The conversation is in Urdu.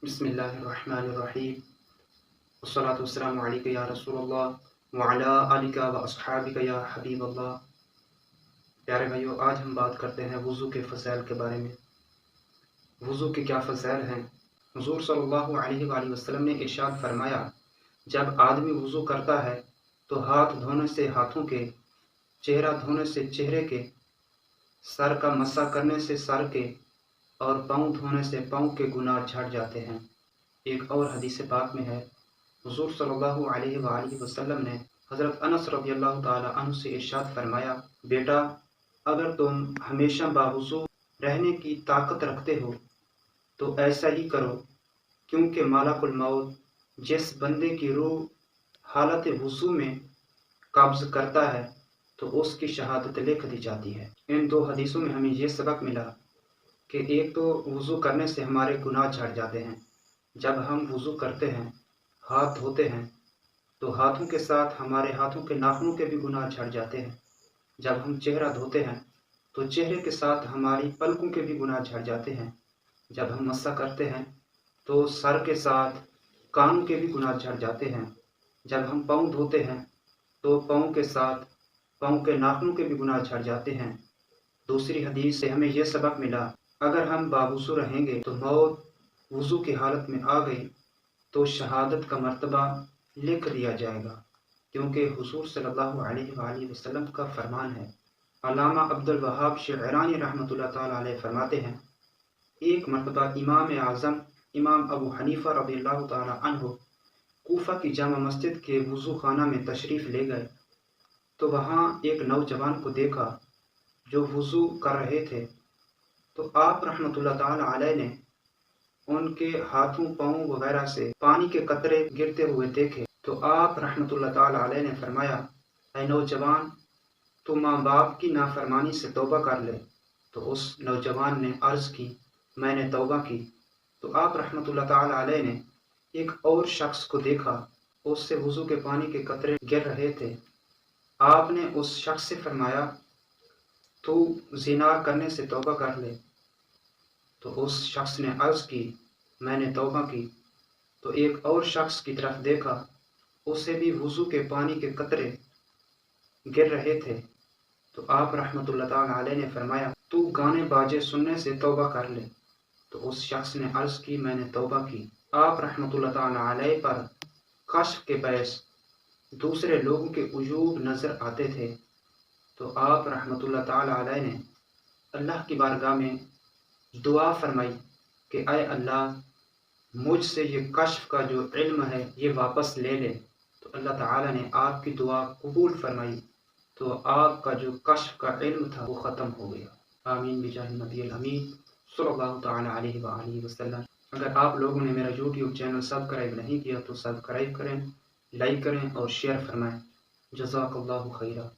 بسم اللہ الرحمن الرحیم والصلاة والسلام علیکہ یا رسول اللہ وعلی آلک و اصحابک یا حبیب اللہ۔ پیارے بھائیو، آج ہم بات کرتے ہیں وضو کے فضائل کے بارے میں۔ وضو کے کیا فضائل ہیں؟ حضور صلی اللہ علیہ وآلہ وسلم نے ارشاد فرمایا، جب آدمی وضو کرتا ہے تو ہاتھ دھونے سے ہاتھوں کے، چہرہ دھونے سے چہرے کے، سر کا مسح کرنے سے سر کے اور پاؤں دھونے سے پاؤں کے گناہ جھڑ جاتے ہیں۔ ایک اور حدیث پاک میں ہے، حضور صلی اللہ علیہ وآلہ وسلم نے حضرت انس رضی اللہ تعالی عنہ سے ارشاد فرمایا، بیٹا، اگر تم ہمیشہ باوضو رہنے کی طاقت رکھتے ہو تو ایسا ہی کرو، کیونکہ ملک الموت جس بندے کی روح حالت وضو میں قبض کرتا ہے تو اس کی شہادت لکھ دی جاتی ہے۔ ان دو حدیثوں میں ہمیں یہ سبق ملا کہ ایک تو وضو کرنے سے ہمارے گناہ جھڑ جاتے ہیں۔ جب ہم وضو کرتے ہیں، ہاتھ دھوتے ہیں، تو ہاتھوں کے ساتھ ہمارے ہاتھوں کے ناخنوں کے بھی گناہ جھڑ جاتے ہیں۔ جب ہم چہرہ دھوتے ہیں تو چہرے کے ساتھ ہماری پلکوں کے بھی گناہ جھڑ جاتے ہیں۔ جب ہم مسح کرتے ہیں تو سر کے ساتھ کانوں کے بھی گناہ جھڑ جاتے ہیں۔ جب ہم پاؤں دھوتے ہیں تو پاؤں کے ساتھ پاؤں کے ناخنوں کے بھی گناہ جھڑ جاتے ہیں۔ دوسری حدیث سے ہمیں یہ سبق ملا، اگر ہم باوضو رہیں گے تو موت وضو کی حالت میں آ گئی تو شہادت کا مرتبہ لکھ دیا جائے گا، کیونکہ حضور صلی اللہ علیہ وآلہ وسلم کا فرمان ہے۔ علامہ عبد الوہاب شعرانی رحمۃ اللہ تعالیٰ علیہ فرماتے ہیں، ایک مرتبہ امام اعظم امام ابو حنیفہ رضی اللہ تعالیٰ عنہ کوفہ کی جامع مسجد کے وضو خانہ میں تشریف لے گئے تو وہاں ایک نوجوان کو دیکھا جو وضو کر رہے تھے، تو آپ رحمۃ اللہ تعالیٰ علیہ نے ان کے ہاتھوں پاؤں وغیرہ سے پانی کے قطرے گرتے ہوئے دیکھے تو آپ رحمۃ اللہ تعالیٰ علیہ نے فرمایا، اے نوجوان، تو ماں باپ کی نافرمانی سے توبہ کر لے۔ تو اس نوجوان نے عرض کی، میں نے توبہ کی۔ تو آپ رحمۃ اللہ تعالیٰ علیہ نے ایک اور شخص کو دیکھا، اس سے وضو کے پانی کے قطرے گر رہے تھے۔ آپ نے اس شخص سے فرمایا، تو زنا کرنے سے توبہ کر لے۔ تو اس شخص نے عرض کی، میں نے توبہ کی۔ تو ایک اور شخص کی طرف دیکھا، اسے بھی وضو کے پانی کے قطرے گر رہے تھے۔ تو آپ رحمۃ اللہ تعالیٰ علیہ نے فرمایا، تو گانے باجے سننے سے توبہ کر لے۔ تو اس شخص نے عرض کی، میں نے توبہ کی۔ آپ رحمۃ اللہ تعالیٰ علیہ پر کشف کے باعث دوسرے لوگوں کے عیوب نظر آتے تھے، تو آپ رحمۃ اللہ تعالیٰ علیہ نے اللہ کی بارگاہ میں دعا فرمائی کہ اے اللہ، مجھ سے یہ کشف کا جو علم ہے یہ واپس لے لے۔ تو اللہ تعالیٰ نے آپ کی دعا قبول فرمائی، تو آپ کا جو کشف کا علم تھا وہ ختم ہو گیا۔ آمین بجاہ نبی الامین صلی اللہ تعالیٰ علیہ وآلہ وسلم۔ اگر آپ لوگوں نے میرا یوٹیوب چینل سبسکرائب نہیں کیا تو سبسکرائب کریں، لائک کریں اور شیئر فرمائیں۔ جزاک اللہ خیرہ۔